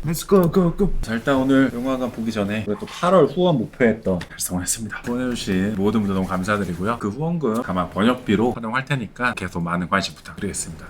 Let's go. 자, 일단 오늘 영화관 보기 전에 우리가 또 8월 후원 목표했던 달성을 했습니다. 후원해주신 모든 분들 너무 감사드리고요. 그 후원금 다만 번역비로 활용할 테니까 계속 많은 관심 부탁드리겠습니다.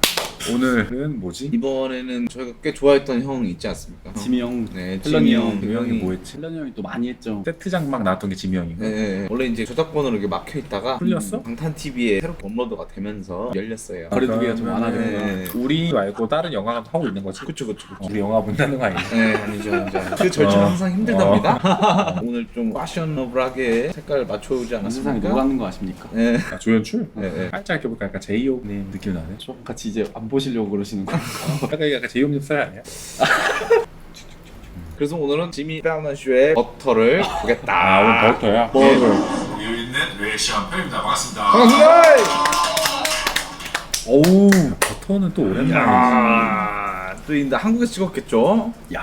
오늘은 뭐지? 이번에는 저희가 꽤 좋아했던 형 있지 않습니까? 지미 형, 네, 헬런이 지미 형, 그 형이 뭐 했지? 헬런 형이 또 많이 했죠. 세트장 막 나왔던 게 지미 형인가? 네, 원래 이제 저작권으로 이렇게 막혀 있다가 풀렸어? 방탄 TV에 새롭게 업로드가 되면서 열렸어요. 거래두기가 좀 그러면은 많아졌구나. 네. 우리 말고 다른 영화관 하고 있는 거지? 그쵸. 우리 영화 본다는 거 아니야? 네, 아니죠. 그 절차 항상 힘들답니다. 오늘 좀 패셔너블하게 색깔 맞춰오지 세상에 않았습니까? 누가 하는 거 아십니까? 네. 아, 조연출? 네. 살짝 이렇게 보니까 약간 제이홉님 느낌 나네. 좀 같이 이제 안 보시려고 그러시는 거. 약간 이게 약간 제이홉님 스타일 아니야? 그래서 오늘은 지미 패너쇼의 버터를 보겠다. 아, 오늘 버터야? 버터. 여유있는 레시안 편입니다. 반갑습니다. 반갑습니다. 오우, 버터는 또 오랜만이지. 야, 또 인데 한국에서 찍었겠죠? 야,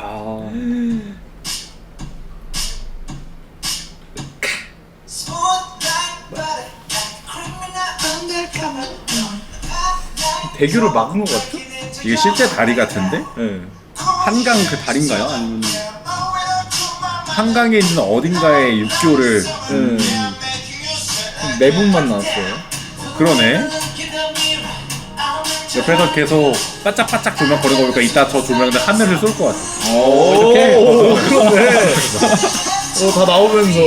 대교를 막은 것 같죠? 이게 실제 다리 같은데? 네. 한강 그 다리인가요? 아니면 한강에 있는 어딘가에 육교를 네 분만 나왔어요. 그러네. 옆에서 계속 바짝바짝 조명 거는 거 보니까 이따 저 조명들 하늘을 쏠 것 같아. 이렇게? 오, 그러네. 다 나오면서.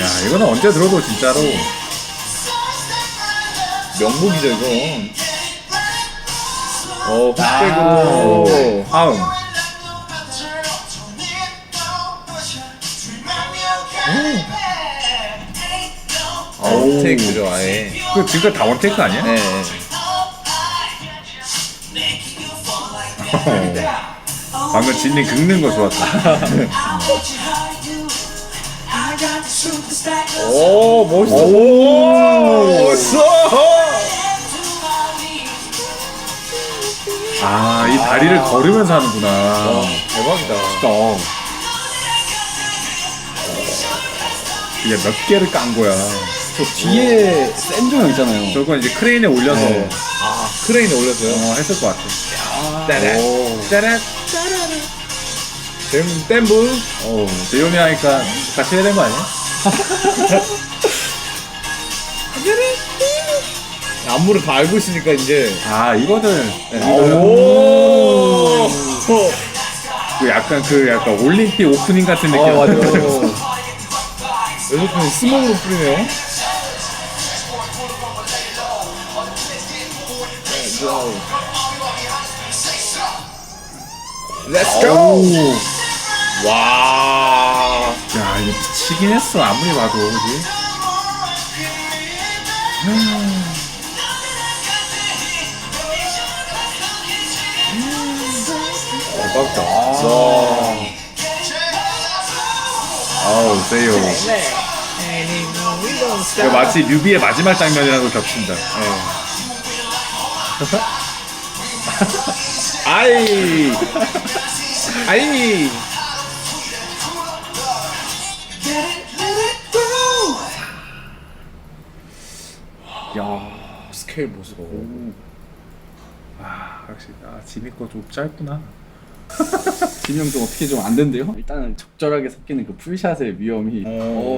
야, 이거는 언제 들어도 진짜로. 명곡이죠, 이건. 흑백으로. 화음. 원테이크죠, 아예. 그 지금까지 다 원테이크 아니야? 네. 방금 진리 긁는 거 좋았다. 오, 멋있어. 오, 멋있어. 아, 이 다리를 걸으면서 하는구나. 대박이다. 또. 이게 몇 개를 깐 거야. 저 뒤에 센 조명 있잖아요. 저건 이제 크레인에 올려서 네. 크레인에 올렸어요. 했을 것 같아. 따라. 오. 따라. 댐브. 재용이 하니까 같이 해야 되는 거 아니야? 안무를 다 알고 있으니까 이제. 아, 이거는. 오. 그 약간 올림픽 오프닝 같은 느낌. 맞아요. 여자분이 스모그로 뿌리네요. Let's go. 와. 야, 이거 미치긴 했어. 아무리 봐도. 그지? 대박이다. 아우, 세요. 이거 마치 뮤비의 마지막 장면이라고 겹친다. 아이. 아이. 야, 스케일 보시고. 아, 역시, 지미 거 좀 짧구나. 지미 형 좀 어떻게 좀 안 된대요? 일단은 적절하게 섞이는 그 풀샷의 위험이.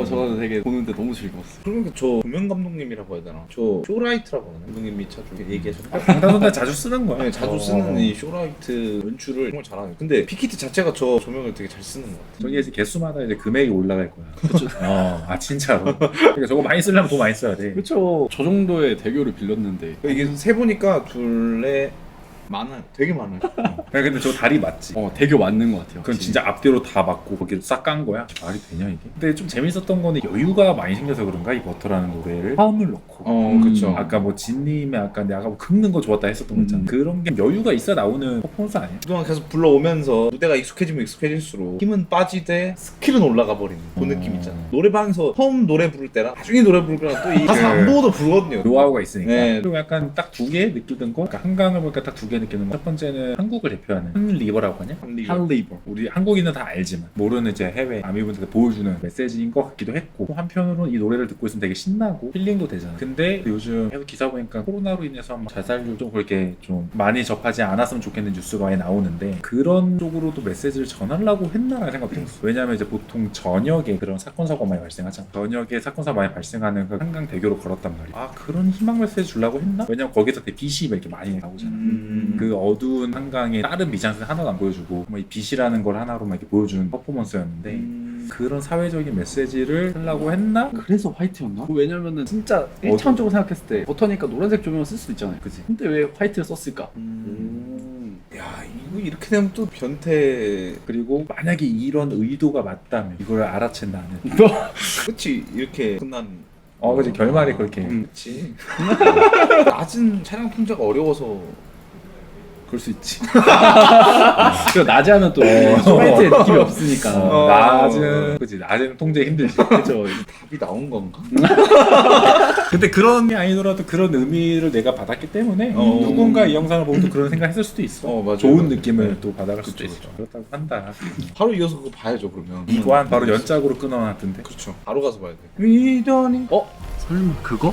저거 되게 보는데 너무 즐거웠어. 그러니까 저 조명 감독님이라고 해야 되나? 저 쇼라이트라고 하나? 감독님이 자주 얘기하셨는데. 방탄소년단 자주 쓰는 거야. 네, 자주 쓰는 이 쇼라이트 연출을 정말 잘하는. 근데 피키트 자체가 저 조명을 되게 잘 쓰는 것 같아. 저게 이제 개수마다 이제 금액이 올라갈 거야. 그렇죠. 진짜로. 그러니까 저거 많이 쓰려면 돈 많이 써야 돼. 그렇죠. 저 정도의 대교를 빌렸는데. 이게 세 보니까 둘레 많아요. 되게 많아요. 근데 저 다리 맞지? 대교 맞는 것 같아요. 그건 확실히. 진짜 앞뒤로 다 맞고 거기를 싹 깐 거야? 말이 되냐 이게? 근데 좀 재밌었던 거는 여유가 많이 생겨서 그런가? 이 버터라는 노래를 화음을 넣고 그쵸. 아까 뭐 진님의 아까 내가 뭐 긁는 거 좋았다 했었던 거 있잖아. 그런 게 여유가 있어 나오는 퍼포먼스 아니야? 그동안 계속 불러오면서 무대가 익숙해지면 익숙해질수록 힘은 빠지되 스킬은 올라가 버리는 그 느낌 있잖아. 노래방에서 처음 노래 부를 때랑 나중에 노래 부를 때랑 또 이 가사 안 보고도 부르거든요. 노하우가 있으니까. 네. 그리고 약간 딱 두 개 느끼던 거 그러니까 한강을 보니까 딱 두 개는 느끼는 건 첫 번째는 한국을 대표하는 한리버라고 하냐? 할리버. 우리 한국인은 다 알지만 모르는 이제 해외 아미분들한테 보여주는 메시지인 것 같기도 했고 또 한편으로는 이 노래를 듣고 있으면 되게 신나고 힐링도 되잖아. 근데 요즘 계속 기사 보니까 코로나로 인해서 막 자살률 좀 그렇게 좀 많이 접하지 않았으면 좋겠는 뉴스가 많이 나오는데 그런 쪽으로도 메시지를 전하려고 했나라는 생각이 들었어. 왜냐면 이제 보통 저녁에 그런 사건 사고가 많이 발생하잖아. 저녁에 사건 사고 많이 발생하는 그 한강대교로 걸었단 말이야. 아 그런 희망 메시지 주려고 했나? 왜냐면 거기서 되게 빛이 이렇게 많이 나오잖아. 그 어두운 한강에 다른 미장센 하나도 안 보여주고 뭐 이 빛이라는 걸 하나로만 이렇게 보여주는 퍼포먼스였는데 그런 사회적인 메시지를 하려고 했나? 그래서 화이트였나? 왜냐면은 진짜 1차원적으로 생각했을 때 버터니까 노란색 조명을 쓸 수 있잖아요. 그치. 근데 왜 화이트를 썼을까? 야 이거 이렇게 되면 또 변태. 그리고 만약에 이런 의도가 맞다면 이걸 알아챈 나는 그치 이렇게 끝난. 그치 결말이 그렇게 그치. 낮은 차량 통제가 어려워서. 그럴 수 있지. 그리고 낮에 하면 또 화이트의 느낌이 없으니까. 낮은 그치 낮에는 통제 힘들지. 그죠. 답이 나온 건가? 근데 그런 게 아니더라도 그런 의미를 내가 받았기 때문에 누군가 이 영상을 보고 또 그런 생각했을 수도 있어. 맞아요. 좋은 맞아요. 느낌을 네. 또 받아갈 수도 그렇죠, 있어. 그렇다고 한다. 바로 이어서 그거 봐야죠 그러면. 이 또한 바로 연짝으로 끊어놨던데. 그렇죠. 바로 가서 봐야 돼. 위더닝. 설마 그거?